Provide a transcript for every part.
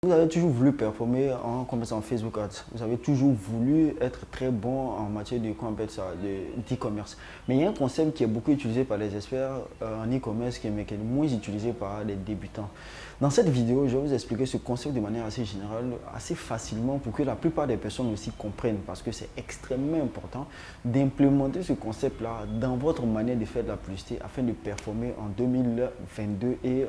Vous avez toujours voulu performer en commençant en Facebook Ads. Vous avez toujours voulu être très bon en matière de d'e-commerce. Mais il y a un concept qui est beaucoup utilisé par les experts en e-commerce qui est moins utilisé par les débutants. Dans cette vidéo, je vais vous expliquer ce concept de manière assez générale, assez facilement pour que la plupart des personnes aussi comprennent, parce que c'est extrêmement important d'implémenter ce concept-là dans votre manière de faire de la publicité afin de performer en 2022 et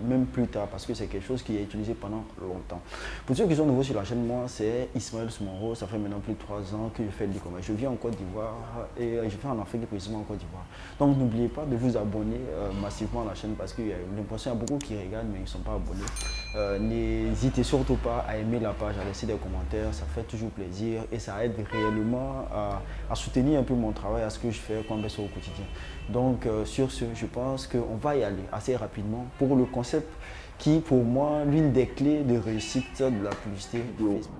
même plus tard, parce que c'est quelque chose qui est utilisé pendant longtemps. Pour ceux qui sont nouveaux sur la chaîne, moi c'est Ismaël Soumaoro, ça fait maintenant plus de 3 ans que je fais de l'e-commerce. Je vis en Côte d'Ivoire et je fais en Afrique, précisément en Côte d'Ivoire. Donc n'oubliez pas de vous abonner massivement à la chaîne parce qu'il y a l'impression qu'il y a beaucoup qui regardent mais ils ne sont pas abonnés. N'hésitez surtout pas à aimer la page, à laisser des commentaires, ça fait toujours plaisir et ça aide réellement à soutenir un peu mon travail, à ce que je fais comme ça au quotidien. Donc sur ce, je pense qu'on va y aller assez rapidement pour le concept qui, pour moi, l'une des clés de réussite de la publicité de Facebook.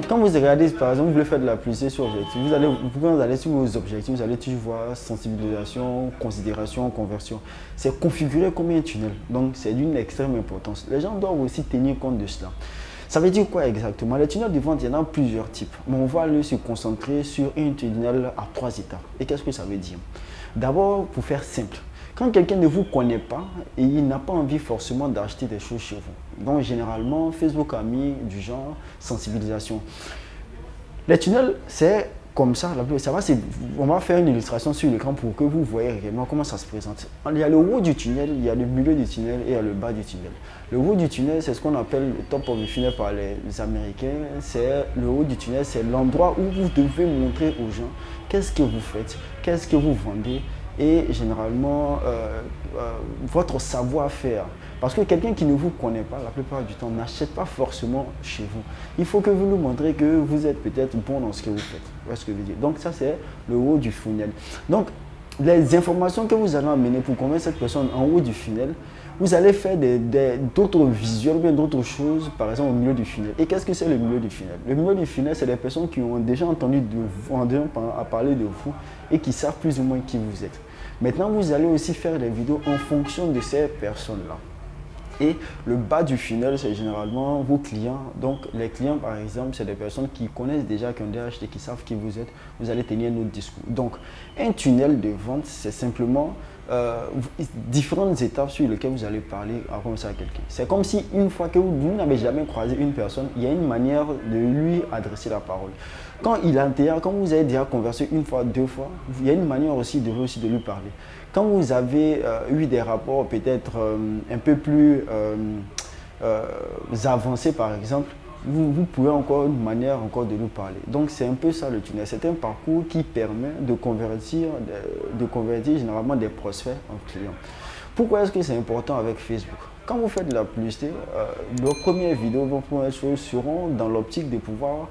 Quand vous regardez, par exemple, vous voulez faire de la publicité sur objectif, vous allez sur vos objectifs, vous allez toujours voir sensibilisation, considération, conversion. C'est configuré comme un tunnel, donc c'est d'une extrême importance. Les gens doivent aussi tenir compte de cela. Ça veut dire quoi exactement? Les tunnels de vente, il y en a plusieurs types, mais on va aller se concentrer sur un tunnel à 3 étapes. Et qu'est-ce que ça veut dire? D'abord, pour faire simple, quand quelqu'un ne vous connaît pas et il n'a pas envie forcément d'acheter des choses chez vous. Donc généralement, Facebook a mis du genre sensibilisation. Les tunnels, c'est comme ça, on va faire une illustration sur l'écran pour que vous voyez réellement comment ça se présente. Il y a le haut du tunnel, il y a le milieu du tunnel et il y a le bas du tunnel. Le haut du tunnel, c'est ce qu'on appelle le top of the funnel par les Américains. C'est le haut du tunnel, c'est l'endroit où vous devez montrer aux gens qu'est-ce que vous faites, qu'est-ce que vous vendez et généralement votre savoir-faire. Parce que quelqu'un qui ne vous connaît pas, la plupart du temps, n'achète pas forcément chez vous. Il faut que vous nous montrez que vous êtes peut-être bon dans ce que vous faites. Vous voyez ce que je veux dire? Donc ça, c'est le haut du funnel. Donc, les informations que vous allez amener pour convaincre cette personne en haut du funnel, vous allez faire d'autres visuels, bien d'autres choses, par exemple au milieu du funnel. Et qu'est-ce que c'est le milieu du funnel? Le milieu du funnel, c'est des personnes qui ont déjà entendu parler de vous et qui savent plus ou moins qui vous êtes. Maintenant, vous allez aussi faire des vidéos en fonction de ces personnes-là. Et le bas du funnel, c'est généralement vos clients. Donc, les clients, par exemple, c'est des personnes qui connaissent déjà, qui ont déjà acheté, qui savent qui vous êtes. Vous allez tenir notre discours. Donc, un tunnel de vente, c'est simplement différentes étapes sur lesquelles vous allez parler comme ça à quelqu'un. C'est comme si une fois que vous n'avez jamais croisé une personne, il y a une manière de lui adresser la parole. Quand vous avez déjà conversé une fois, 2 fois, il y a une manière aussi de lui parler. Quand vous avez eu des rapports peut-être un peu plus avancés par exemple, vous pouvez encore une manière de lui parler. Donc c'est un peu ça le tunnel. C'est un parcours qui permet de convertir généralement des prospects en clients. Pourquoi est-ce que c'est important avec Facebook? Quand vous faites de la publicité, vos premières vidéos, vos premières choses seront dans l'optique de pouvoir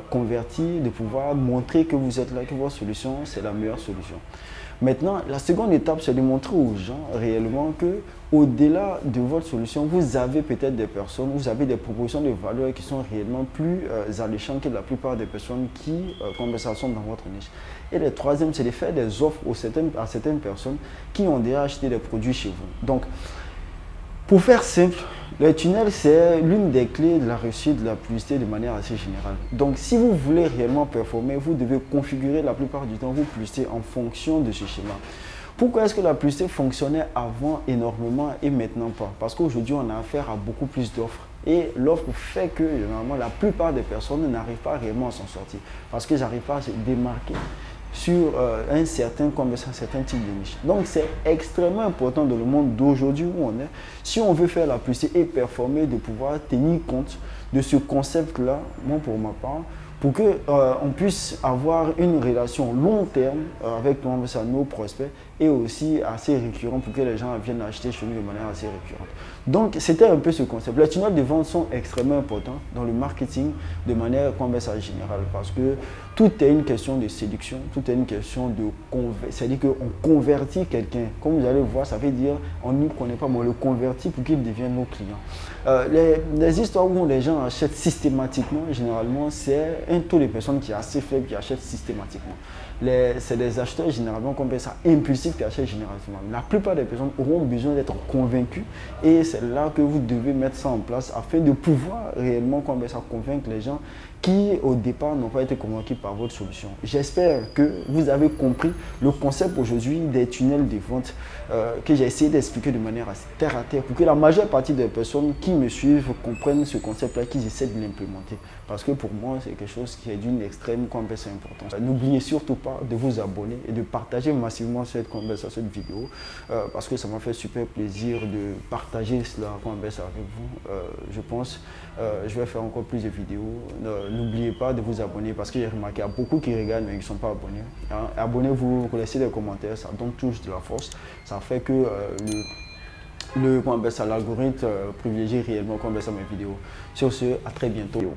convertir, de pouvoir montrer que vous êtes là, que votre solution c'est la meilleure solution. Maintenant, la seconde étape, c'est de montrer aux gens réellement que au-delà de votre solution, vous avez peut-être des personnes, vous avez des propositions de valeur qui sont réellement plus alléchantes que la plupart des personnes qui sont dans votre niche. Et le troisième, c'est de faire des offres à certaines personnes qui ont déjà acheté des produits chez vous. Donc, pour faire simple, le tunnel, c'est l'une des clés de la réussite de la publicité de manière assez générale. Donc, si vous voulez réellement performer, vous devez configurer la plupart du temps vos publicités en fonction de ce schéma. Pourquoi est-ce que la publicité fonctionnait avant énormément et maintenant pas? Parce qu'aujourd'hui, on a affaire à beaucoup plus d'offres. Et l'offre fait que, généralement, la plupart des personnes n'arrivent pas réellement à s'en sortir. Parce qu'ils n'arrivent pas à se démarquer sur un certain type de niche. Donc c'est extrêmement important dans le monde d'aujourd'hui où on est, si on veut faire la publicité et performer, de pouvoir tenir compte de ce concept-là, moi pour ma part, pour qu'on puisse avoir une relation long terme avec nos prospects et aussi assez récurrent pour que les gens viennent acheter chez nous de manière assez récurrente. Donc c'était un peu ce concept. Les tunnels de vente sont extrêmement importants dans le marketing de manière générale parce que tout est une question de séduction, tout est une question de c'est-à-dire qu'on convertit quelqu'un. Comme vous allez voir, ça veut dire on ne connaît pas, mais on le convertit pour qu'il devienne nos clients. Les histoires où les gens achètent systématiquement, généralement, c'est un taux de personnes qui est assez faible qui achètent systématiquement. c'est des acheteurs généralement qu'on appelle ça impulsifs qui achètent généralement. La plupart des personnes auront besoin d'être convaincus et c'est là que vous devez mettre ça en place afin de pouvoir réellement qu'on appelle ça convaincre les gens qui au départ n'ont pas été convaincus par votre solution. J'espère que vous avez compris le concept aujourd'hui des tunnels de vente que j'ai essayé d'expliquer de manière assez terre à terre pour que la majeure partie des personnes qui me suivent comprennent ce concept-là, qu'ils essaient de l'implémenter. Parce que pour moi, c'est quelque chose qui est d'une extrême importance. N'oubliez surtout pas de vous abonner et de partager massivement cette conversation, cette vidéo, parce que ça m'a fait super plaisir de partager cela avec vous. Je pense je vais faire encore plus de vidéos. N'oubliez pas de vous abonner parce que j'ai remarqué qu'il y a beaucoup qui regardent mais qui ne sont pas abonnés. Hein. Abonnez-vous, laissez des commentaires, ça donne toujours de la force. Ça fait que l'algorithme privilégie réellement mes vidéos. Sur ce, à très bientôt.